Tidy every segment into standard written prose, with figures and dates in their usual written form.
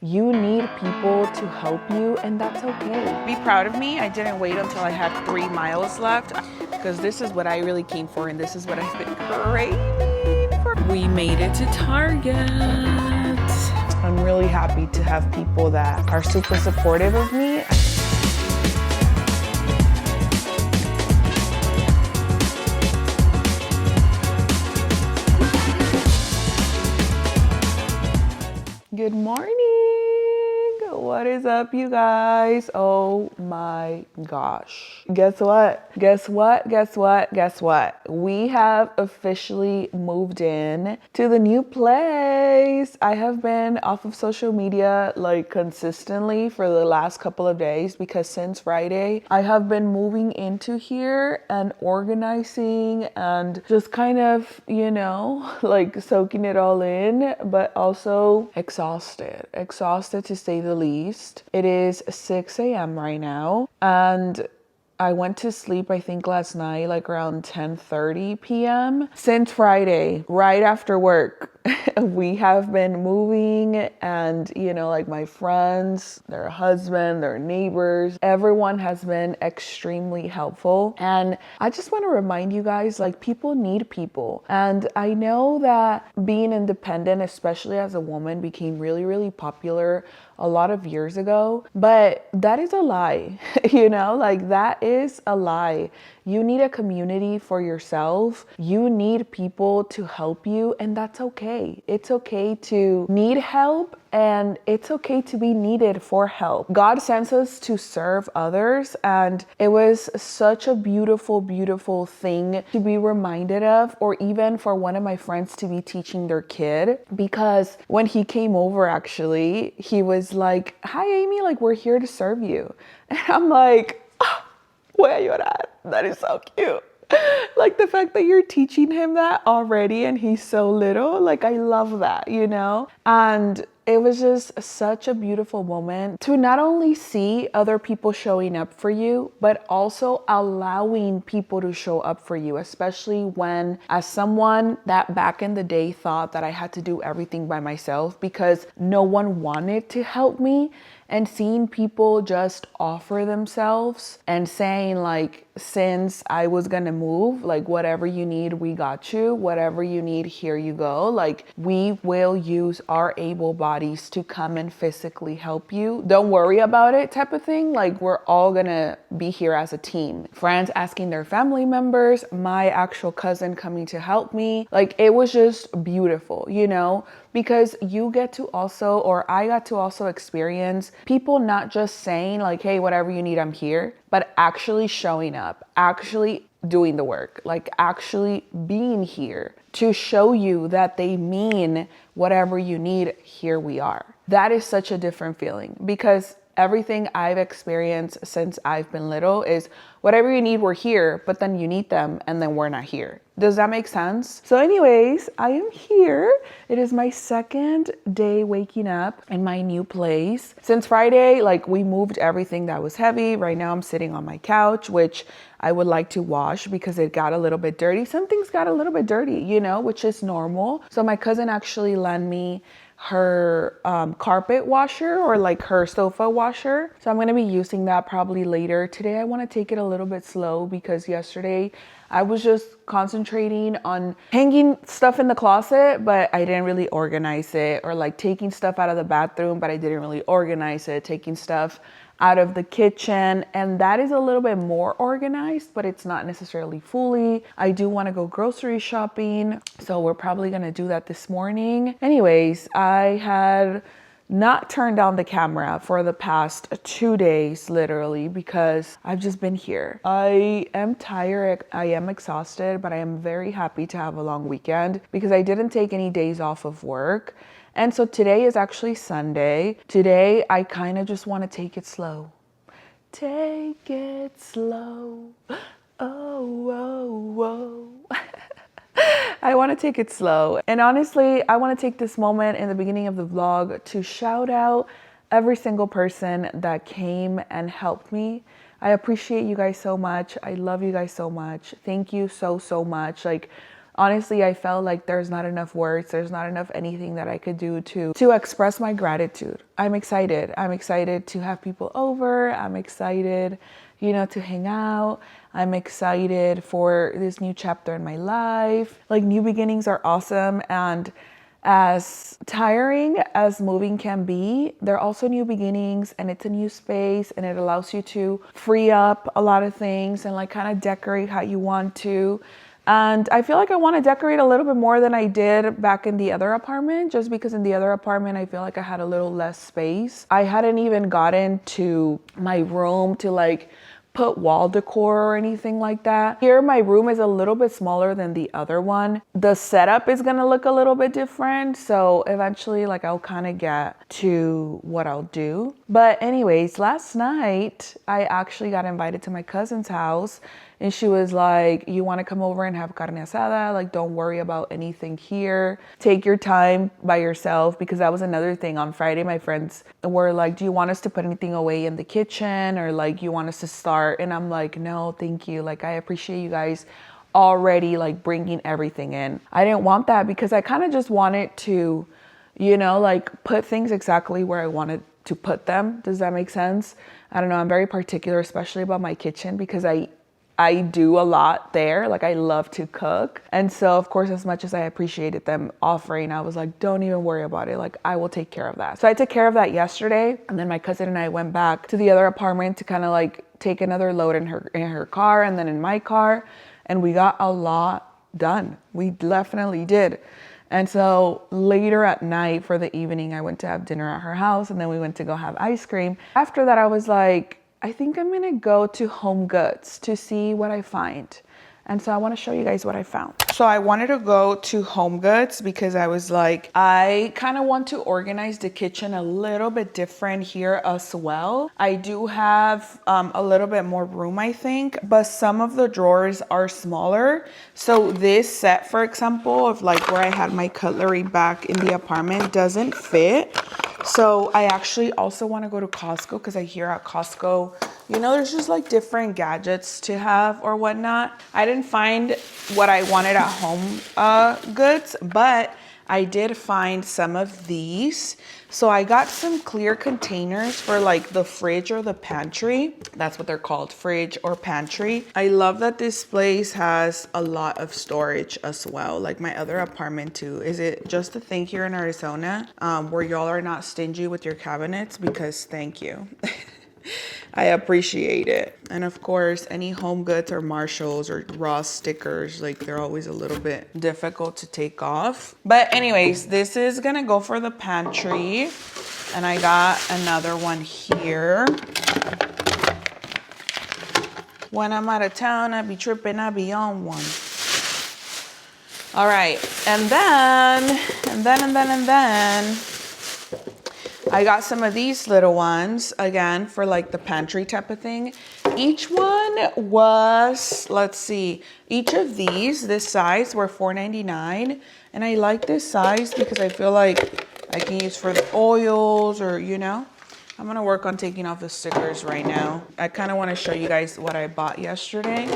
You need people to help you, and that's okay. Be proud of me. I didn't wait until I had 3 miles left because this is what I really came for and this is what I've been craving for. We made it to Target. I'm really happy to have people that are super supportive of me. Good morning. What is up, you guys? Oh my gosh. Guess what? Guess what? Guess what? Guess what? We have officially moved in to the new place. I have been off of social media like consistently for the last couple of days because since Friday, I have been moving into here and organizing and just kind of, like soaking it all in, but also exhausted to say the least. It is 6 a.m. right now, and I went to sleep, I think last night, like around 10:30 p.m. Since Friday, right after work, we have been moving, and like my friends, their husband, their neighbors, everyone has been extremely helpful. And I just want to remind you guys, like, people need people. And I know that being independent, especially as a woman, became really, really popular a lot of years ago, but that is a lie. Like that is a lie. You need a community for yourself. You need people to help you, and that's okay. It's okay to need help, and it's okay to be needed for help. God sends us to serve others, and it was such a beautiful, beautiful thing to be reminded of, or even for one of my friends to be teaching their kid, because when he came over, actually, he was like, "Hi, Amy, like, we're here to serve you." And I'm like, "Oh, where you at? That is so cute." Like the fact that you're teaching him that already and he's so little, like I love that, And it was just such a beautiful moment to not only see other people showing up for you, but also allowing people to show up for you, especially when, as someone that back in the day thought that I had to do everything by myself because no one wanted to help me. And seeing people just offer themselves and saying, like, since I was gonna move, like, whatever you need, we got you. Whatever you need, here you go. Like, we will use our able bodies to come and physically help you. Don't worry about it, type of thing. Like, we're all gonna be here as a team. Friends asking their family members, my actual cousin coming to help me. Like, it was just beautiful, because you get to also, or I got to also experience people not just saying like, hey, whatever you need, I'm here, but actually showing up, actually doing the work, like actually being here to show you that they mean whatever you need, here we are. That is such a different feeling, because everything I've experienced since I've been little is whatever you need, we're here, but then you need them and then we're not here. Does that make sense? So anyways, I am here. It is my second day waking up in my new place. Since Friday, like, we moved everything that was heavy. Right now I'm sitting on my couch, which I would like to wash because it got a little bit dirty. Some things got a little bit dirty, which is normal. So my cousin actually lent me her carpet washer, or like her sofa washer. So I'm going to be using that probably later. Today I want to take it a little bit slow because yesterday I was just concentrating on hanging stuff in the closet, but I didn't really organize it, or like taking stuff out of the bathroom, but I didn't really organize it, taking stuff out of the kitchen, and that is a little bit more organized, but it's not necessarily fully. I do want to go grocery shopping, so we're probably gonna do that this morning. Anyways, I had not turned on the camera for the past 2 days, literally, because I've just been here. I am tired, I am exhausted, but I am very happy to have a long weekend because I didn't take any days off of work. And so today is actually Sunday. Today, I kind of just want to take it slow. Take it slow. Oh, oh, oh. I want to take it slow. And honestly, I want to take this moment in the beginning of the vlog to shout out every single person that came and helped me. I appreciate you guys so much. I love you guys so much. Thank you so, so much. Like, honestly, I felt like there's not enough words. There's not enough anything that I could do to express my gratitude. I'm excited. I'm excited to have people over. I'm excited, you know, to hang out. I'm excited for this new chapter in my life. Like, new beginnings are awesome. And as tiring as moving can be, there are also new beginnings, and it's a new space, and it allows you to free up a lot of things and like kind of decorate how you want to. And I feel like I want to decorate a little bit more than I did back in the other apartment, just because in the other apartment, I feel like I had a little less space. I hadn't even gotten to my room to like put wall decor or anything like that. Here, my room is a little bit smaller than the other one. The setup is gonna look a little bit different. So eventually, like, I'll kind of get to what I'll do. But anyways, last night, I actually got invited to my cousin's house, and she was like, you want to come over and have carne asada? Like, don't worry about anything here. Take your time by yourself, because that was another thing. On Friday, my friends were like, do you want us to put anything away in the kitchen, or like you want us to start? And I'm like, no, thank you. Like, I appreciate you guys already like bringing everything in. I didn't want that, because I kind of just wanted to, you know, like put things exactly where I wanted to put them. Does that make sense? I don't know. I'm very particular, especially about my kitchen, because I do a lot there. Like, I love to cook. And so, of course, as much as I appreciated them offering, I was like, don't even worry about it. Like, I will take care of that. So I took care of that yesterday. And then my cousin and I went back to the other apartment to kind of like take another load in her car and then in my car. And we got a lot done. We definitely did. And so later at night for the evening, I went to have dinner at her house, and then we went to go have ice cream. After that, I was like, I think I'm gonna go to HomeGoods to see what I find. And so I wanna show you guys what I found. So I wanted to go to HomeGoods because I was like, I kind of want to organize the kitchen a little bit different here as well. I do have a little bit more room, I think, but some of the drawers are smaller. So this set, for example, of like where I had my cutlery back in the apartment doesn't fit. So I actually also want to go to Costco, because I hear at Costco, you know, there's just like different gadgets to have or whatnot. I didn't find what I wanted at HomeGoods, but I did find some of these. So I got some clear containers for like the fridge or the pantry. That's what they're called, fridge or pantry. I love that this place has a lot of storage as well, like my other apartment too. Is it just a thing here in Arizona where y'all are not stingy with your cabinets? Because thank you. I appreciate it. And of course, any HomeGoods or Marshalls or Ross stickers, like they're always a little bit difficult to take off. But anyways, this is gonna go for the pantry. And I got another one here. When I'm out of town, I be tripping, I be on one. All right, and then, I got some of these little ones, again, for like the pantry type of thing. Each one was, let's see, each of these, this size, were $4.99. And I like this size because I feel like I can use for the oils or, you know. I'm gonna work on taking off the stickers right now. I kind of want to show you guys what I bought yesterday.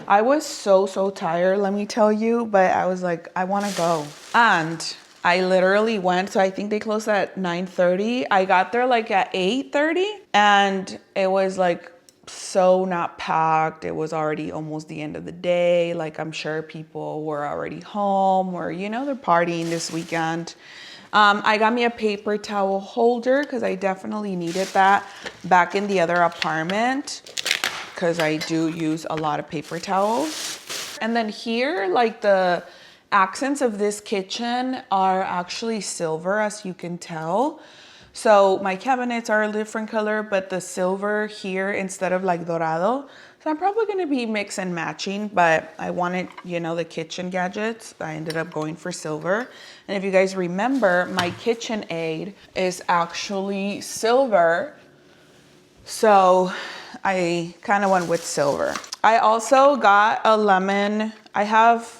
I was so tired, let me tell you, but I was like, I want to go. And I literally went, so I think they closed at 9:30. I got there like at 8:30, and it was like so not packed. It was already almost the end of the day. Like, I'm sure people were already home, or, you know, they're partying this weekend. I got me a paper towel holder because I definitely needed that back in the other apartment, because I do use a lot of paper towels. And then here, like, the accents of this kitchen are actually silver, as you can tell. So my cabinets are a different color, but the silver here instead of like dorado. So I'm probably gonna be mix and matching, but I wanted, you know, the kitchen gadgets. I ended up going for silver. And if you guys remember, my KitchenAid is actually silver. So I kind of went with silver. I also got a lemon. I have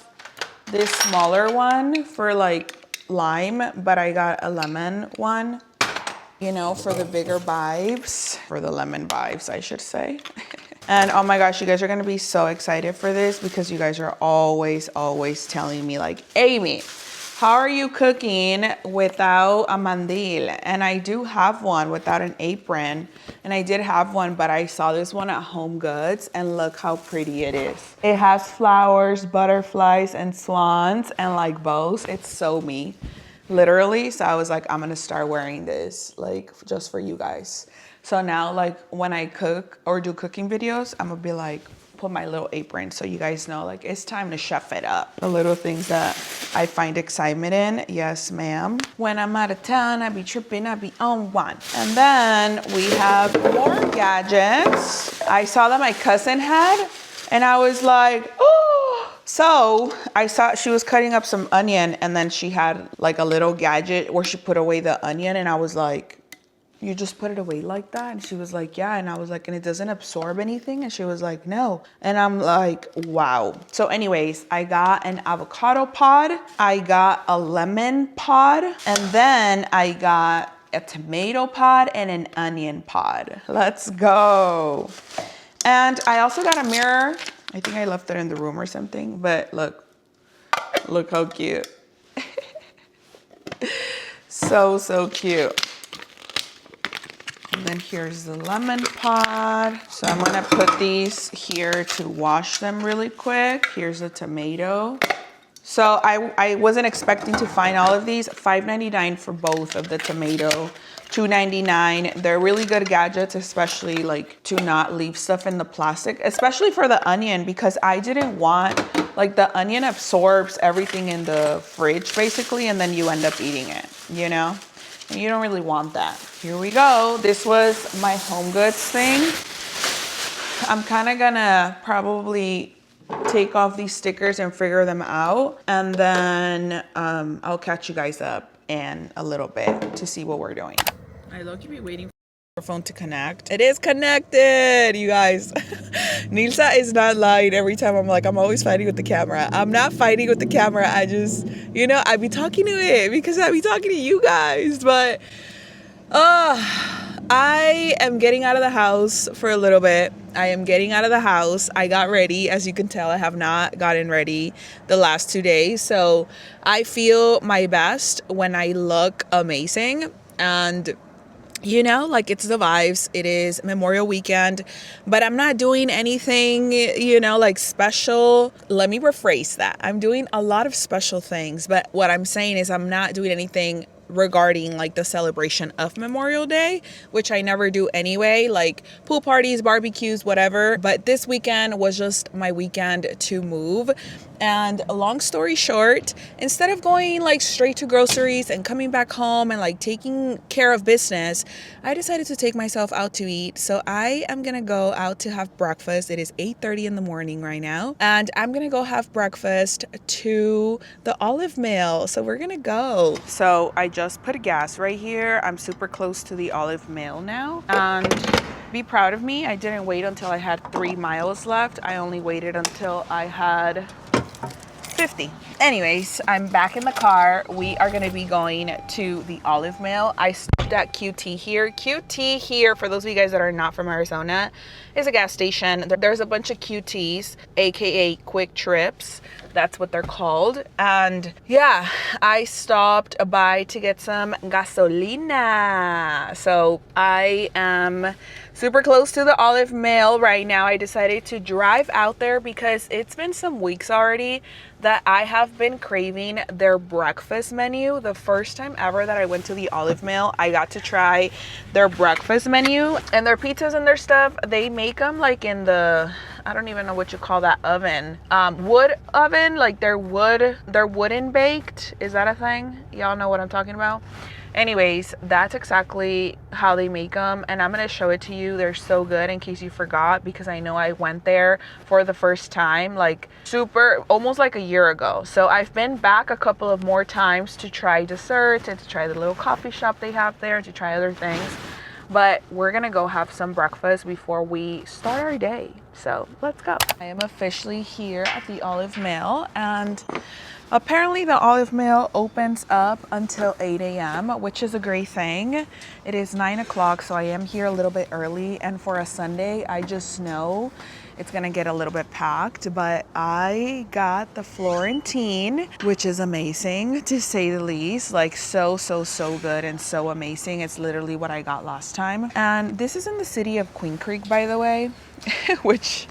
this smaller one for like lime, but I got a lemon one, you know, for the bigger vibes, for the lemon vibes, I should say. And oh my gosh, you guys are gonna be so excited for this because you guys are always telling me like, Amy, how are you cooking without a mandil? And I do have one without an apron. And I did have one, but I saw this one at HomeGoods and look how pretty it is. It has flowers, butterflies, and swans and like bows. It's so me, literally. So I was like, I'm gonna start wearing this like just for you guys. So now like when I cook or do cooking videos, I'm gonna be like, put my little apron so you guys know like it's time to chef it up. The little things that I find excitement in, yes ma'am. When I'm out of town, I be tripping, I be on one. And then we have more gadgets. I saw that my cousin had and I was like, oh. So I saw she was cutting up some onion and then she had like a little gadget where she put away the onion and I was like, you just put it away like that? And she was like, yeah. And I was like, and it doesn't absorb anything? And she was like, no. And I'm like, wow. So anyways, I got an avocado pod. I got a lemon pod. And then I got a tomato pod and an onion pod. Let's go. And I also got a mirror. I think I left it in the room or something, but look how cute. So cute. And then here's the lemon pod. So I'm gonna put these here to wash them really quick. Here's the tomato. So I wasn't expecting to find all of these. $5.99 for both of the tomato, $2.99. They're really good gadgets, especially like to not leave stuff in the plastic, especially for the onion, because I didn't want, like the onion absorbs everything in the fridge basically, and then you end up eating it, you know? And you don't really want that. Here we go. This was my HomeGoods thing. I'm kind of gonna probably take off these stickers and figure them out. And then I'll catch you guys up in a little bit to see what we're doing. I low-key be waiting for phone to connect. It is connected, you guys. Nilsa is not lying every time. I'm like, I'm always fighting with the camera. I'm not fighting with the camera. I just, you know, I be talking to it because I be talking to you guys. But I am getting out of the house for a little bit. I am getting out of the house. I got ready. As you can tell, I have not gotten ready the last 2 days. So I feel my best when I look amazing. And you know, like it's the vibes. It is Memorial Weekend, but I'm not doing anything, you know, like special. Let me rephrase that. I'm doing a lot of special things, but what I'm saying is I'm not doing anything regarding like the celebration of Memorial Day, which I never do anyway, like pool parties, barbecues, whatever. But this weekend was just my weekend to move. And long story short, instead of going like straight to groceries and coming back home and like taking care of business, I decided to take myself out to eat. So I am gonna go out to have breakfast. It is 8:30 in the morning right now. And I'm gonna go have breakfast to the Olive Mill. So we're gonna go. So I just put gas right here. I'm super close to the Olive Mill now. And be proud of me. I didn't wait until I had 3 miles left. I only waited until I had 50. Anyways, I'm back in the car. We are going to be going to the Olive Mill. I stopped at QT here. QT here, for those of you guys that are not from Arizona, is a gas station. There's a bunch of QTs, aka Quick Trips. That's what they're called. And yeah, I stopped by to get some gasolina. So I am super close to the Olive Mill right now. I decided to drive out there because it's been some weeks already that I have been craving their breakfast menu. The first time ever that I went to the Olive Mill, I got to try their breakfast menu, and their pizzas and their stuff, they make them like in the, I don't even know what you call that oven, wood oven, like they're wooden baked. Is that a thing? Y'all know what I'm talking about? Anyways, that's exactly how they make them, and I'm gonna show it to you. They're so good, in case you forgot, because I know I went there for the first time like almost like a year ago. So I've been back a couple of more times to try desserts and to try the little coffee shop they have there, to try other things. but we're gonna go have some breakfast before we start our day. So let's go. I am officially here at the Olive Mill, and apparently the Olive Mill opens up until 8 a.m., which is a great thing. It is 9 o'clock, so I am here a little bit early, and for a Sunday, I just know it's gonna get a little bit packed, but I got the Florentine, which is amazing to say the least. Like so good and so amazing. It's literally what I got last time. And this is in the city of Queen Creek, by the way, which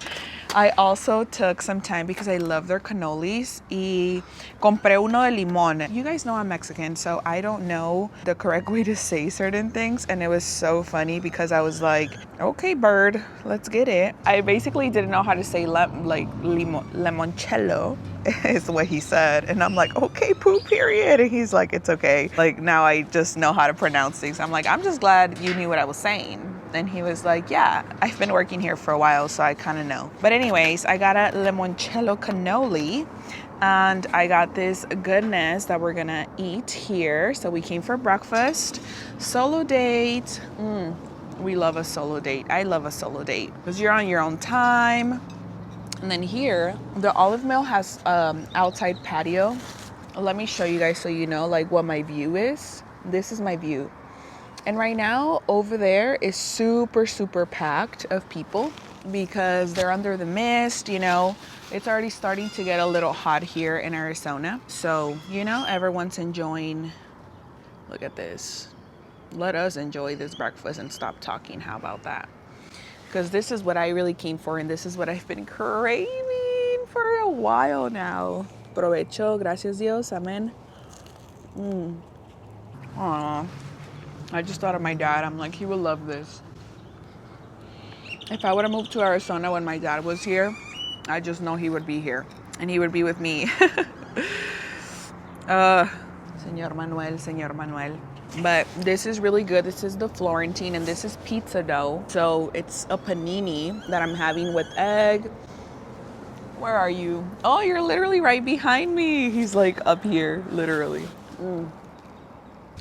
I also took some time because I love their cannolis. Y compré uno de limón. You guys know I'm Mexican, so I don't know the correct way to say certain things. And it was so funny because I was like, okay, bird, let's get it. I basically didn't know how to say limoncello is what he said. And I'm like, okay, poo, period. And he's like, it's okay. Like now I just know how to pronounce things. I'm like, I'm just glad you knew what I was saying. And he was like, yeah, I've been working here for a while, so I kind of know. But anyways, I got a limoncello cannoli, and I got this goodness that we're gonna eat here. So we came for breakfast. Solo date. We love a solo date. I love a solo date because you're on your own time. And then here, the Olive Mill has outside patio. Let me show you guys so you know like what my view is. This is my view. And right now over there is super packed of people because they're under the mist, you know. It's already starting to get a little hot here in Arizona. So, you know, everyone's enjoying. Look at this. Let us enjoy this breakfast and stop talking. How about that? Because this is what I really came for, and this is what I've been craving for a while now. Provecho, gracias Dios, amen. Aww. I just thought of my dad. I'm like, he would love this. If I would have moved to Arizona when my dad was here, I just know he would be here. And he would be with me. Señor Manuel. But this is really good. This is the Florentine, and this is pizza dough. So it's a panini that I'm having with egg. Where are you? Oh, you're literally right behind me. He's like up here, literally.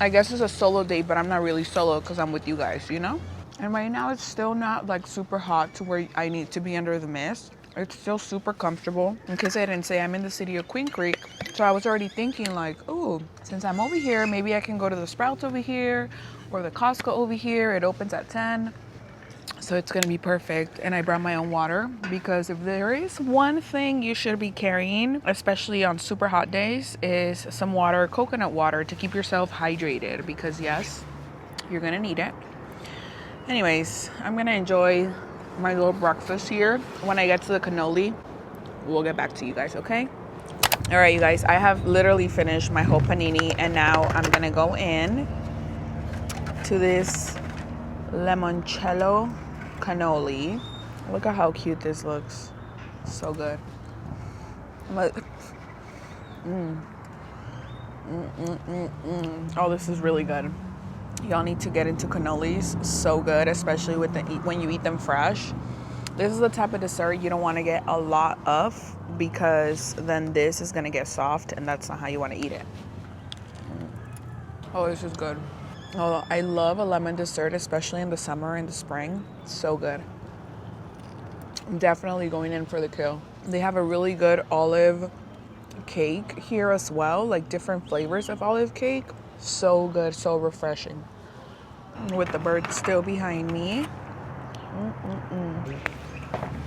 I guess it's a solo date, but I'm not really solo because I'm with you guys, you know? And right now it's still not like super hot to where I need to be under the mist. It's still super comfortable. In case I didn't say, I'm in the city of Queen Creek. So I was already thinking like, oh, since I'm over here, maybe I can go to the Sprouts over here or the Costco over here. It opens at 10. So it's gonna be perfect. And I brought my own water because if there is one thing you should be carrying, especially on super hot days, is some water, coconut water, to keep yourself hydrated because yes, you're gonna need it. Anyways, I'm gonna enjoy my little breakfast here. When I get to the cannoli, we'll get back to you guys, okay? All right, you guys, I have literally finished my whole panini, and now I'm gonna go in to this limoncello cannoli. Look at how cute this looks. So good. I'm like, oh, this is really good. Y'all need to get into cannolis. So good, especially with when you eat them fresh. This is the type of dessert you don't want to get a lot of because then this is gonna get soft, and that's not how you want to eat it. Oh, this is good. Oh, I love a lemon dessert, especially in the summer and the spring. So good. I'm definitely going in for the kill. They have a really good olive cake here as well, like different flavors of olive cake. So good, so refreshing. With the bird still behind me.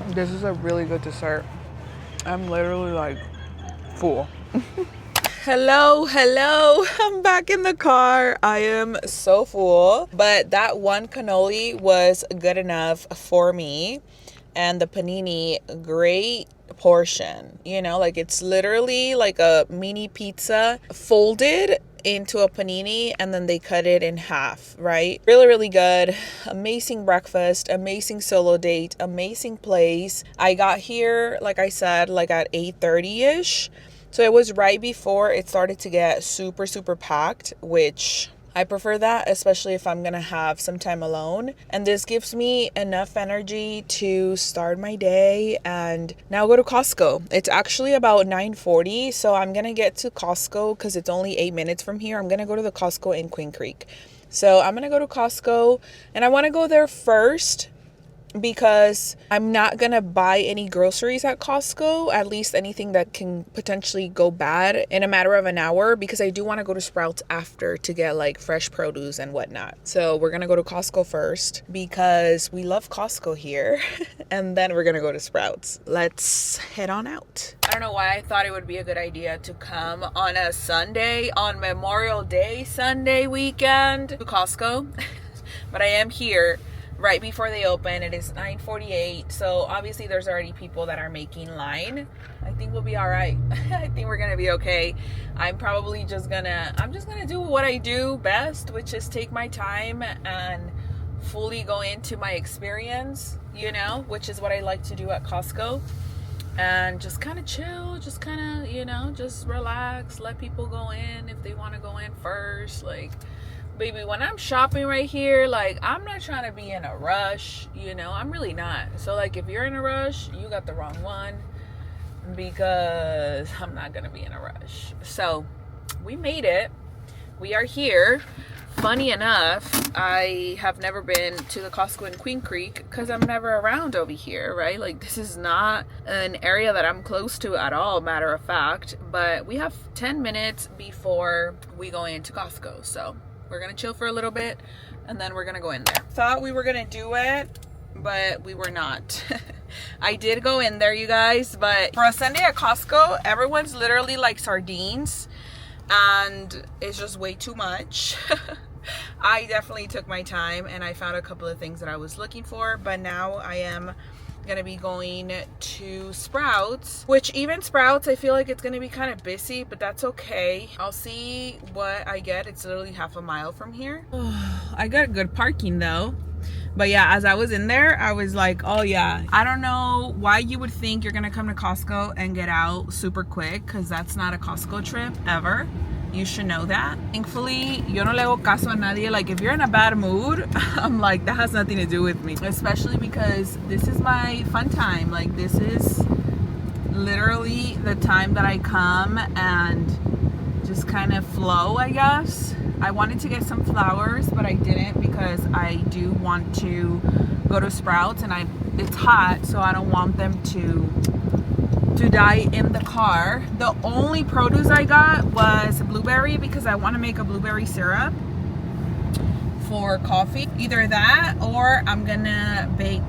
This is a really good dessert. I'm literally like full. Hello. I'm back in the car. I am so full, but that one cannoli was good enough for me. And the panini, great portion. You know, like it's literally like a mini pizza folded into a panini, and then they cut it in half, right? Really good. Amazing breakfast, amazing solo date, amazing place. I got here, like I said, like at 8:30ish. So it was right before it started to get super packed, which I prefer that, especially if I'm gonna have some time alone. And this gives me enough energy to start my day and now go to Costco. It's actually about 9:40, so I'm gonna get to Costco because it's only 8 minutes from here. I'm gonna go to the Costco in Queen Creek. So I'm gonna go to Costco, and I want to go there first because I'm not gonna buy any groceries at Costco, at least anything that can potentially go bad in a matter of an hour, because I do want to go to Sprouts after to get like fresh produce and whatnot. So we're gonna go to Costco first because we love Costco here and then we're gonna go to Sprouts. Let's head on out. I don't know why I thought it would be a good idea to come on a Sunday, on Memorial Day Sunday weekend, to Costco, but I am here right before they open. It is 9:48, so obviously there's already people that are making line. I think we'll be all right. I think we're gonna be okay. I'm just gonna do what I do best, which is take my time and fully go into my experience, which is what I like to do at Costco, and just kind of chill, just kind of, just relax, let people go in if they want to go in first. Like, baby, when I'm shopping right here, like, I'm not trying to be in a rush, I'm really not. So, like, if you're in a rush, you got the wrong one, because I'm not gonna be in a rush. So we made it. We are here. Funny enough, I have never been to the Costco in Queen Creek because I'm never around over here, right? Like, this is not an area that I'm close to at all, matter of fact. But we have 10 minutes before we go into Costco, so we're gonna chill for a little bit and then we're gonna go in there. Thought we were gonna do it, but we were not. I did go in there, you guys, but for a Sunday at Costco, everyone's literally like sardines and it's just way too much. I definitely took my time and I found a couple of things that I was looking for, but now I am gonna be going to Sprouts, which even Sprouts, I feel like it's gonna be kind of busy, but that's okay. I'll see what I get. It's literally half a mile from here. I got good parking though. But yeah, as I was in there, I was like, oh yeah, I don't know why you would think you're gonna come to Costco and get out super quick, because that's not a Costco trip ever. You should know that. Thankfully, yo no le hago caso a nadie. Like, if you're in a bad mood, I'm like, that has nothing to do with me. Especially because this is my fun time. Like, this is literally the time that I come and just kind of flow, I guess. I wanted to get some flowers, but I didn't because I do want to go to Sprouts, and it's hot, so I don't want them to die in the car. The only produce I got was blueberry because I want to make a blueberry syrup for coffee. Either that or I'm gonna bake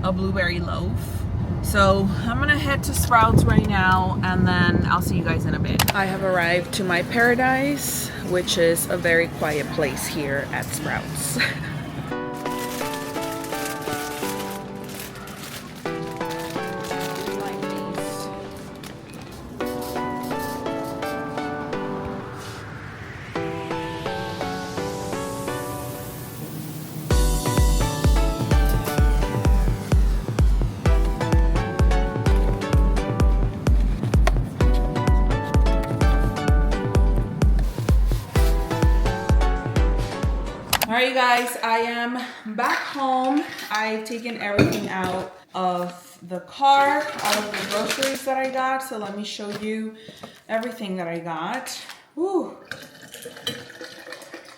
a blueberry loaf. So I'm gonna head to Sprouts right now and then I'll see you guys in a bit. I have arrived to my paradise, which is a very quiet place here at Sprouts. Alright, you guys, I am back home. I've taken everything out of the car, out of the groceries that I got. So let me show you everything that I got. Woo.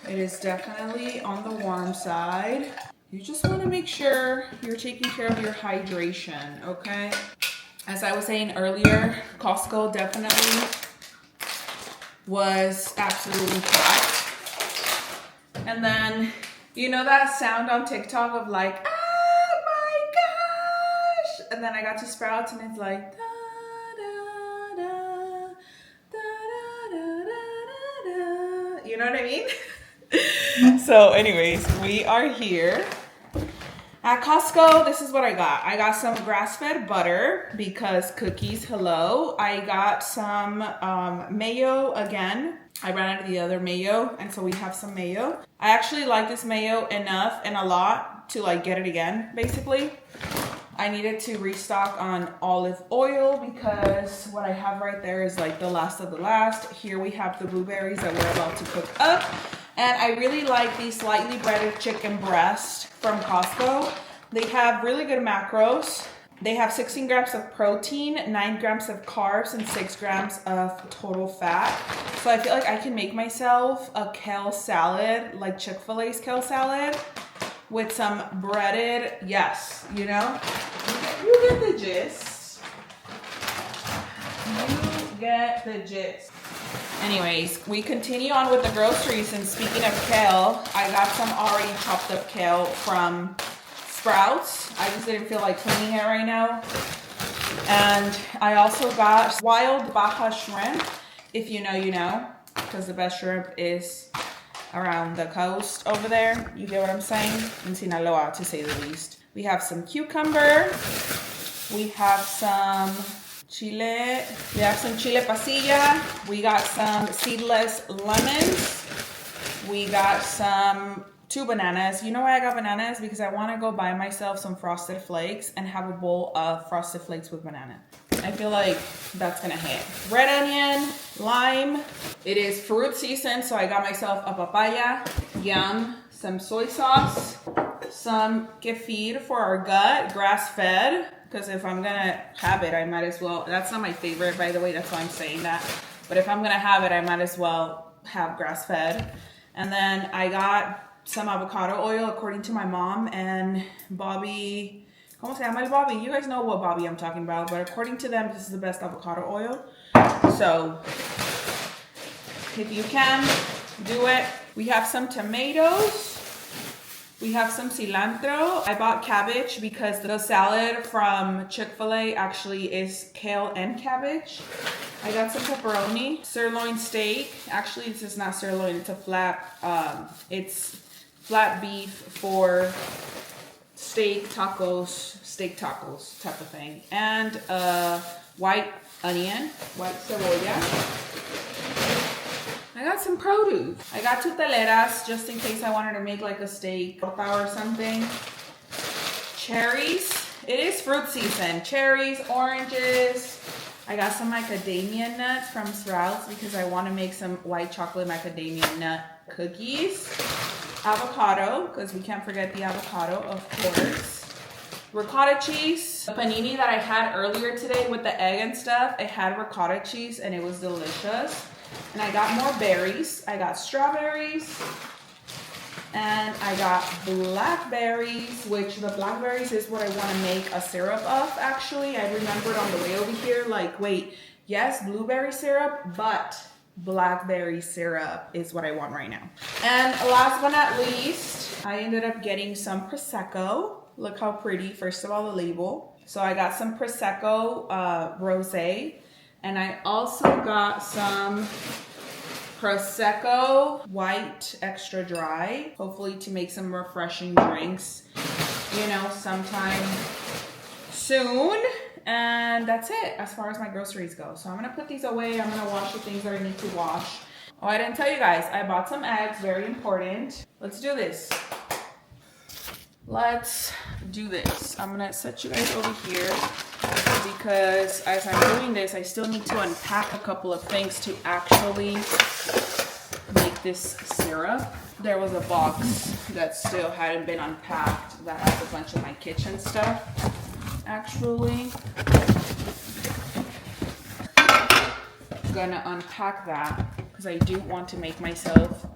It is definitely on the warm side. You just want to make sure you're taking care of your hydration, okay? As I was saying earlier, Costco definitely was absolutely packed. And then, you know that sound on TikTok of like, oh my gosh. And then I got to Sprouts and it's like, da, da, da, da, da, da, da. You know what I mean? So anyways, we are here at Costco. This is what I got. I got some grass-fed butter because cookies, hello. I got some mayo again. I ran out of the other mayo, and so we have some mayo. I actually like this mayo enough and a lot to like get it again, basically. I needed to restock on olive oil because what I have right there is like the last of the last. Here we have the blueberries that we're about to cook up. And I really like these slightly breaded chicken breast from Costco. They have really good macros. They have 16 grams of protein, 9 grams of carbs, and 6 grams of total fat. So I feel like I can make myself a kale salad, like Chick-fil-A's kale salad, with some breaded, yes, you know? You get the gist. You get the gist. Anyways, we continue on with the groceries, and speaking of kale, I got some already chopped up kale from Sprouts. I just didn't feel like cleaning it right now. And I also got wild Baja shrimp. If you know, you know, because the best shrimp is around the coast over there. You get what I'm saying? In Sinaloa, to say the least. We have some cucumber. We have some chile. We have some chile pasilla. We got some seedless lemons. We got some 2 bananas. You know why I got bananas? Because I want to go buy myself some Frosted Flakes and have a bowl of Frosted Flakes with banana. I feel like that's gonna hit. Red onion, lime. It is fruit season, so I got myself a papaya, yum, some soy sauce, some kefir for our gut, grass-fed, because if I'm gonna have it, I might as well. That's not my favorite, by the way, that's why I'm saying that. But if I'm gonna have it, I might as well have grass-fed. And then I got some avocado oil, according to my mom and Bobby. ¿Cómo se llama el Bobby? You guys know what Bobby I'm talking about, but according to them, this is the best avocado oil. So, if you can, do it. We have some tomatoes. We have some cilantro. I bought cabbage because the salad from Chick-fil-A actually is kale and cabbage. I got some pepperoni, sirloin steak. Actually, this is not sirloin, it's a it's flat beef for steak tacos type of thing. And white onion, white cebolla. I got some produce. I got tuteleras just in case I wanted to make like a steak torta or something. Cherries. It is fruit season. Cherries, oranges. I got some macadamia nuts from Sprouts because I want to make some white chocolate macadamia nut cookies. Avocado, because we can't forget the avocado, of course. Ricotta cheese. The panini that I had earlier today with the egg and stuff, it had ricotta cheese and it was delicious. And I got more berries. I got strawberries. And I got blackberries, which the blackberries is what I want to make a syrup of, actually. I remembered on the way over here, like, wait, yes, blueberry syrup, but blackberry syrup is what I want right now. And last but not least, I ended up getting some Prosecco. Look how pretty, first of all, the label. So I got some Prosecco Rosé. And I also got some Prosecco White Extra Dry, hopefully to make some refreshing drinks, you know, sometime soon. And that's it as far as my groceries go. So I'm gonna put these away. I'm gonna wash the things that I need to wash. Oh, I didn't tell you guys, I bought some eggs, very important. Let's do this. Let's do this. I'm gonna set you guys over here because as I'm doing this, I still need to unpack a couple of things to actually make this syrup. There was a box that still hadn't been unpacked that has a bunch of my kitchen stuff, actually. I'm gonna unpack that because I do want to make myself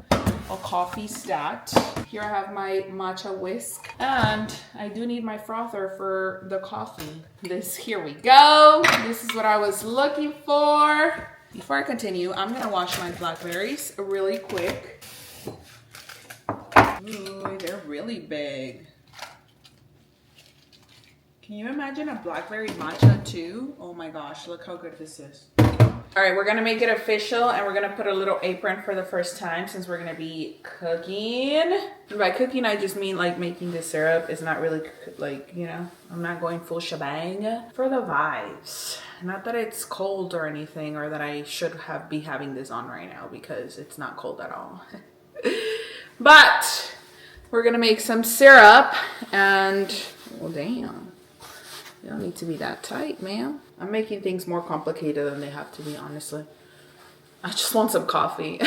a coffee stat. Here I have my matcha whisk, and I do need my frother for the coffee. Here we go. This is what I was looking for. Before I continue, I'm gonna wash my blackberries really quick. Ooh, they're really big. Can you imagine a blackberry matcha too? Oh my gosh, look how good this is. All right, we're gonna make it official and we're gonna put a little apron for the first time since we're gonna be cooking. And by cooking, I just mean like making the syrup. It's not really like, you know, I'm not going full shebang for the vibes. Not that it's cold or anything or that I should be having this on right now because it's not cold at all. But we're gonna make some syrup and, well, damn. You don't need to be that tight, man. I'm making things more complicated than they have to be, honestly. I just want some coffee.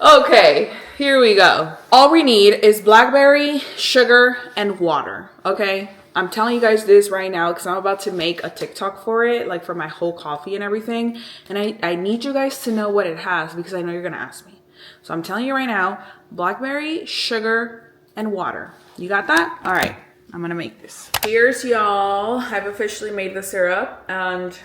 Okay, here we go. All we need is blackberry, sugar, and water, okay? I'm telling you guys this right now because I'm about to make a TikTok for it, like for my whole coffee and everything. And I need you guys to know what it has because I know you're gonna ask me. So I'm telling you right now, blackberry, sugar, and water. You got that? All right, I'm gonna make this. Here's y'all. I've officially made the syrup and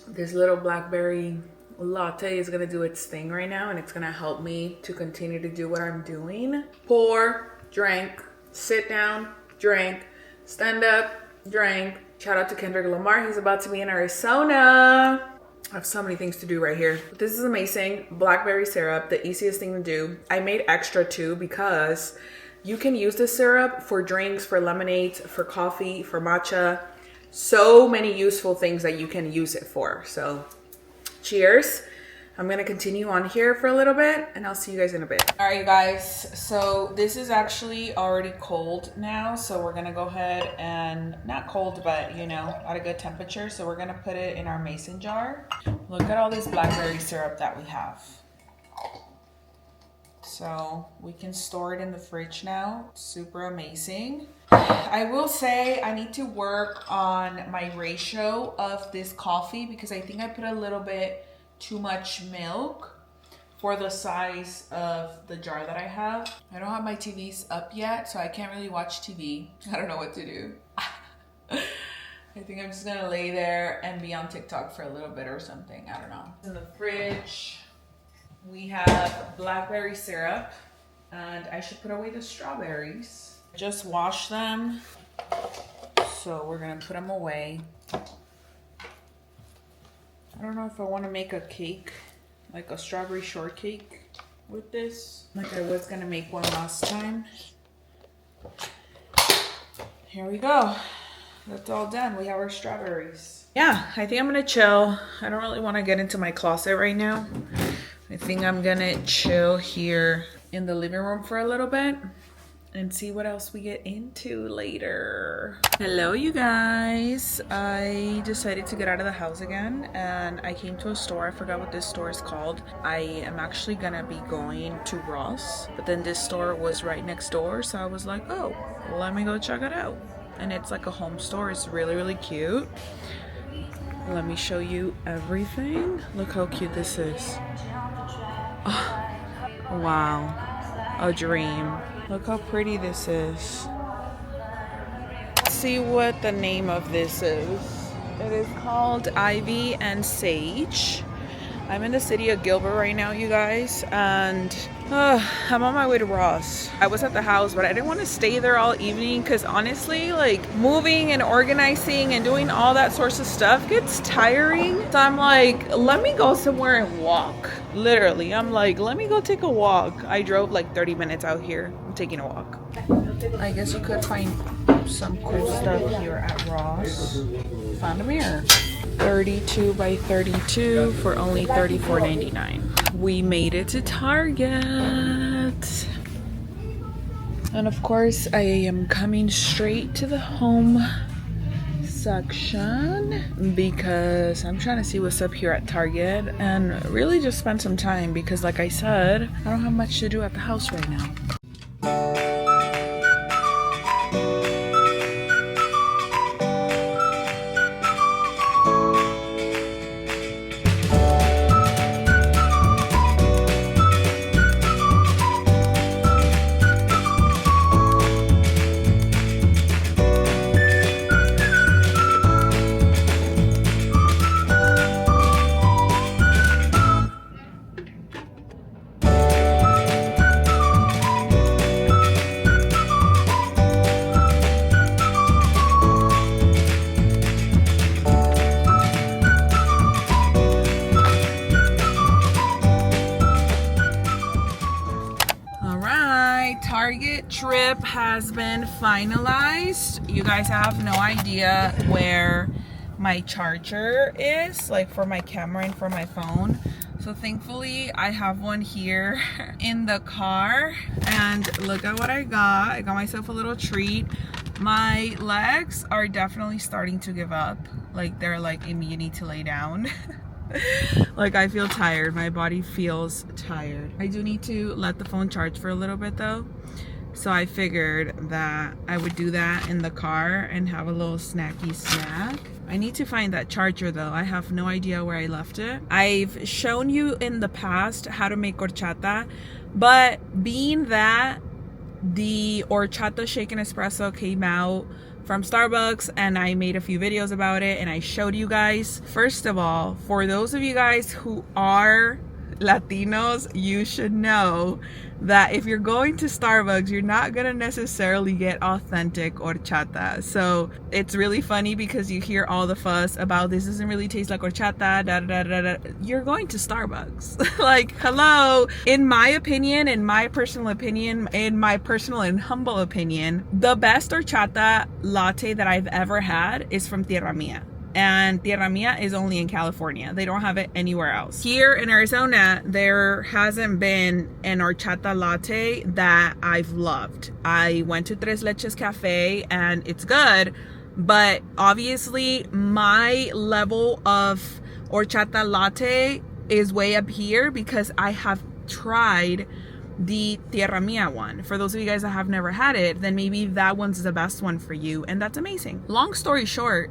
this little blackberry latte is gonna do its thing right now and it's gonna help me to continue to do what I'm doing. Pour, drink, sit down, drink, stand up, drink. Shout out to Kendrick Lamar. He's about to be in Arizona. I have so many things to do right here. But this is amazing. Blackberry syrup, the easiest thing to do. I made extra too because you can use this syrup for drinks, for lemonades, for coffee, for matcha. So many useful things that you can use it for. So cheers. I'm gonna continue on here for a little bit and I'll see you guys in a bit. All right, you guys, so this is actually already cold now. So we're gonna go ahead and, not cold, but you know, at a good temperature. So we're gonna put it in our mason jar. Look at all this blackberry syrup that we have. So we can store it in the fridge now. Super amazing. I will say I need to work on my ratio of this coffee because I think I put a little bit too much milk for the size of the jar that I have. I don't have my TVs up yet, so I can't really watch TV. I don't know what to do. I think I'm just gonna lay there and be on TikTok for a little bit or something. I don't know. In the fridge, we have blackberry syrup, and I should put away the strawberries. Just wash them, so we're gonna put them away. I don't know if I want to make a cake, like a strawberry shortcake with this, like I was gonna make one last time. Here we go. That's all done. We have our strawberries. Yeah, I think I'm gonna chill. I don't really want to get into my closet right now. I think I'm gonna chill here in the living room for a little bit and see what else we get into later. Hello, you guys. I decided to get out of the house again and I came to a store. I forgot what this store is called. I am actually gonna be going to Ross, but then this store was right next door, so I was like, oh, let me go check it out. And it's like a home store. It's really, really cute. Let me show you everything. Look how cute this is. Oh, wow, a dream. Look how pretty this is. Let's see what the name of this is. It is called Ivy and Sage. I'm in the city of Gilbert right now, you guys, and I'm on my way to Ross. I was at the house, but I didn't want to stay there all evening because honestly, like moving and organizing and doing all that sorts of stuff gets tiring. So I'm like, let me go somewhere and walk. Literally, I'm like, let me go take a walk. I drove like 30 minutes out here. I'm taking a walk. I guess you could find some cool stuff here at Ross. Found a mirror. 32 by 32 for only $34.99. We made it to Target. And of course, I am coming straight to the home section because I'm trying to see what's up here at Target and really just spend some time because like I said, I don't have much to do at the house right now. Target trip has been finalized. You guys have no idea where my charger is, like for my camera and for my phone. So thankfully I have one here in the car, and look at what I got. I got myself a little treat. My legs are definitely starting to give up. Like they're like, Amy, you need to lay down. Like, I feel tired. My body feels tired. I do need to let the phone charge for a little bit though. So I figured that I would do that in the car and have a little snacky snack. I need to find that charger though. I have no idea where I left it. I've shown you in the past how to make horchata, but being that the horchata shaken espresso came out from Starbucks and I made a few videos about it and I showed you guys. First of all, for those of you guys who are Latinos, you should know that if you're going to Starbucks, you're not gonna necessarily get authentic horchata. So it's really funny because you hear all the fuss about this doesn't really taste like horchata, da da da da. You're going to Starbucks. Like, hello. In my opinion, in my personal and humble opinion, the best horchata latte that I've ever had is from Tierra Mia. And Tierra Mia is only in California. They don't have it anywhere else. Here in Arizona, there hasn't been an horchata latte that I've loved. I went to Tres Leches Cafe and it's good, but obviously my level of horchata latte is way up here because I have tried the Tierra Mia one. For those of you guys that have never had it, then maybe that one's the best one for you, and that's amazing. Long story short,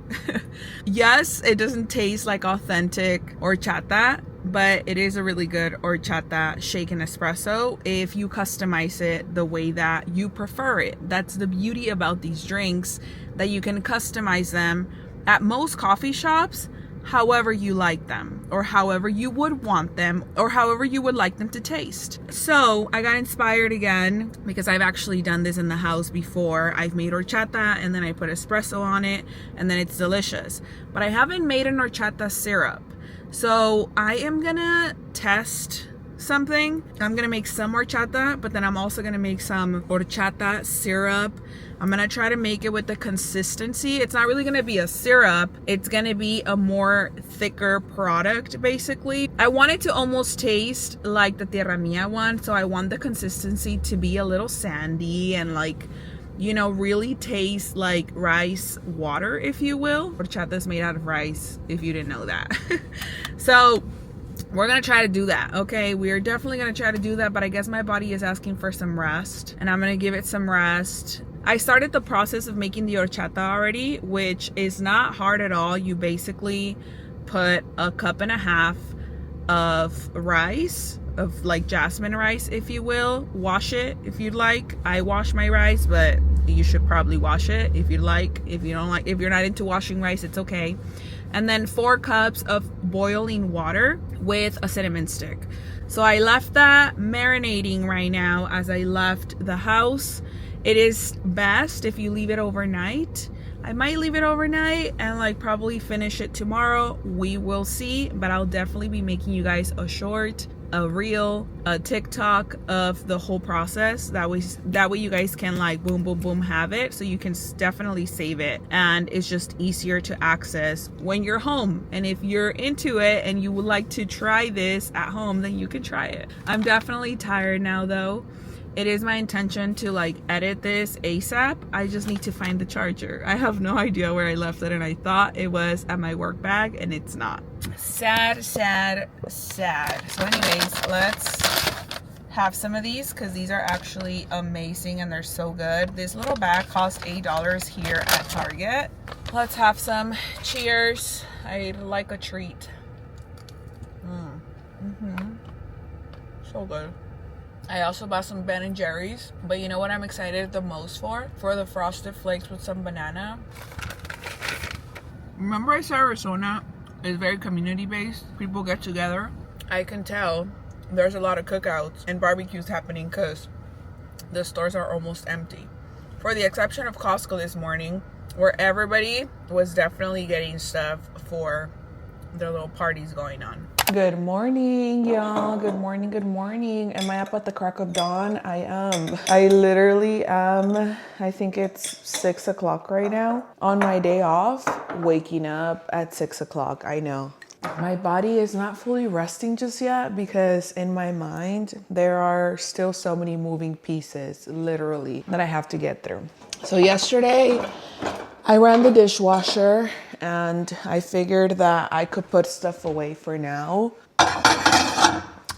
yes, it doesn't taste like authentic horchata, but it is a really good horchata shaken espresso if you customize it the way that you prefer it. That's the beauty about these drinks, that you can customize them at most coffee shops however you like them, or however you would want them, or however you would like them to taste. So I got inspired again because I've actually done this in the house before. I've made horchata and then I put espresso on it and then it's delicious. But I haven't made an horchata syrup. So I am gonna test something. I'm gonna make some horchata, but then I'm also gonna make some horchata syrup. I'm gonna try to make it with the consistency. It's not really gonna be a syrup. It's gonna be a more thicker product, basically. I want it to almost taste like the Tierra Mia one. So I want the consistency to be a little sandy and like, you know, really taste like rice water, if you will. Horchata is made out of rice, if you didn't know that. So we're gonna try to do that, okay? We're definitely gonna try to do that, but I guess my body is asking for some rest and I'm gonna give it some rest. I started the process of making the horchata already, which is not hard at all. You basically put a cup and a half of rice, of like jasmine rice, if you will. Wash it if you'd like. I wash my rice, but you should probably wash it if you'd like. If you don't like, if you're not into washing rice, it's okay. And then 4 cups of boiling water with a cinnamon stick. So I left that marinating right now as I left the house. It is best if you leave it overnight. I might leave it overnight and like probably finish it tomorrow. We will see, but I'll definitely be making you guys a short, a reel, a TikTok of the whole process. That way you guys can like boom, boom, boom, have it. So you can definitely save it. And it's just easier to access when you're home. And if you're into it and you would like to try this at home, then you can try it. I'm definitely tired now though. It is my intention to like edit this ASAP. I just need to find the charger. I have no idea where I left it and I thought it was at my work bag and it's not. Sad, sad, sad. So anyways, let's have some of these because these are actually amazing and they're so good. This little bag cost $8 here at Target. Let's have some. Cheers. I like a treat. So good. I also bought some Ben & Jerry's, but you know what I'm excited the most for? For the Frosted Flakes with some banana. Remember I said Arizona is very community-based. People get together. I can tell there's a lot of cookouts and barbecues happening because the stores are almost empty. For the exception of Costco this morning, where everybody was definitely getting stuff for their little parties going on. Good morning, y'all. Good morning, good morning. Am I up at the crack of dawn? I am. I literally am. I think it's 6 o'clock right now. On my day off, waking up at 6 o'clock. I know. My body is not fully resting just yet because in my mind, there are still so many moving pieces, literally, that I have to get through. So yesterday, I ran the dishwasher and I figured that I could put stuff away for now.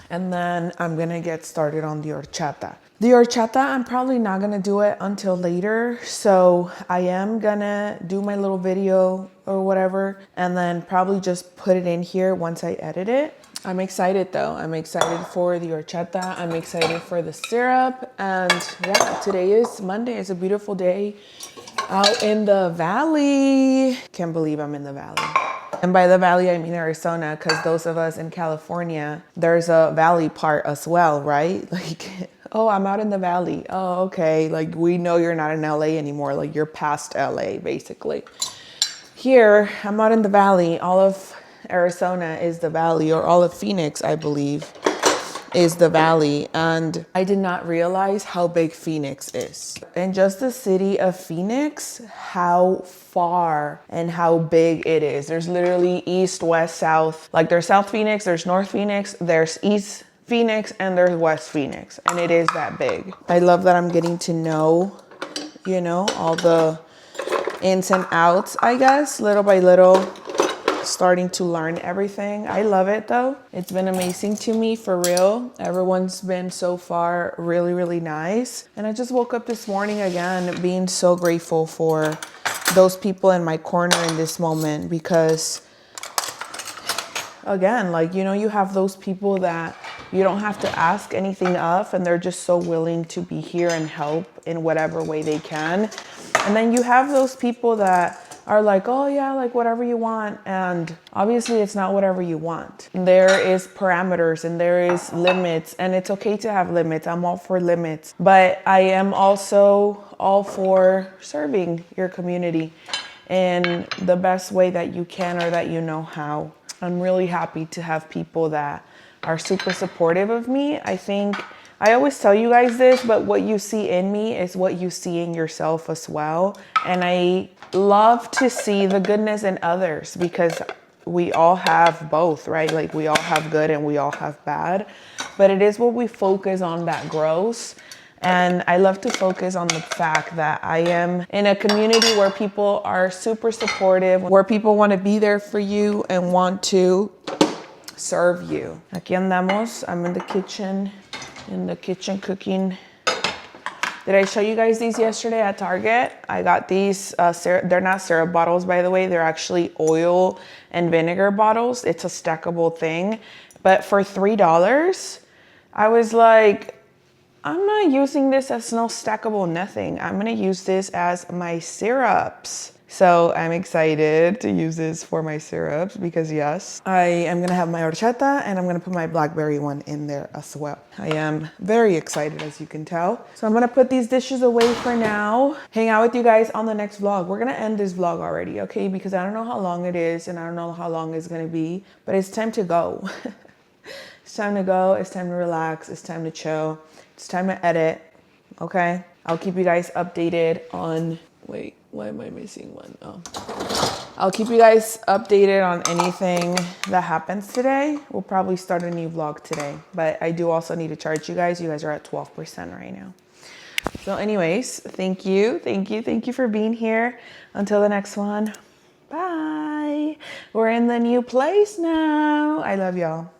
And then I'm gonna get started on the horchata. The horchata, I'm probably not gonna do it until later. So I am gonna do my little video or whatever, and then probably just put it in here once I edit it. I'm excited though. I'm excited for the horchata. I'm excited for the syrup. And yeah, today is Monday. It's a beautiful day out in the valley. Can't believe I'm in the valley. And by the valley, I mean Arizona, because those of us in California, there's a valley part as well, right? Like, oh, I'm out in the valley. Oh, okay. Like, we know you're not in LA anymore. Like, you're past LA, basically. Here, I'm out in the valley. All of Arizona is the valley, or all of Phoenix, I believe, is the valley. And I did not realize how big Phoenix is. And just the city of Phoenix, how far and how big it is. There's literally east, west, south. Like there's South Phoenix, there's North Phoenix, there's East Phoenix, and there's West Phoenix. And it is that big. I love that I'm getting to know, you know, all the ins and outs, I guess, little by little. Starting to learn everything. I love it though. It's been amazing to me, for real. Everyone's been so far really, really nice. And I just woke up this morning again being so grateful for those people in my corner in this moment, because again, like, you know, you have those people that you don't have to ask anything of, and they're just so willing to be here and help in whatever way they can. And then you have those people that are like, oh yeah, like whatever you want. And obviously it's not whatever you want. There is parameters and there is limits, and it's okay to have limits. I'm all for limits, but I am also all for serving your community in the best way that you can or that you know how. I'm really happy to have people that are super supportive of me. I think I always tell you guys this, but what you see in me is what you see in yourself as well. And I love to see the goodness in others, because we all have both, right? Like we all have good and we all have bad, but it is what we focus on that grows. And I love to focus on the fact that I am in a community where people are super supportive, where people want to be there for you and want to serve you. Aquí andamos. I'm in the kitchen cooking. Did I show you guys these yesterday at Target? I got these, they're not syrup bottles, by the way. They're actually oil and vinegar bottles. It's a stackable thing. But for $3, I was like, I'm not using this as no stackable nothing. I'm gonna use this as my syrups. So I'm excited to use this for my syrups, because yes, I am gonna have my horchata and I'm gonna put my blackberry one in there as well. I am very excited, as you can tell. So I'm gonna put these dishes away for now. Hang out with you guys on the next vlog. We're gonna end this vlog already, okay? Because I don't know how long it is and I don't know how long it's gonna be, but it's time to go. It's time to go, it's time to relax, it's time to chill. It's time to edit, okay? I'll keep you guys updated on, wait, why am I missing one? Oh. I'll keep you guys updated on anything that happens today. We'll probably start a new vlog today, but I do also need to charge you guys. You guys are at 12% right now. So anyways, thank you for being here. Until the next one, bye. We're in the new place now. I love y'all.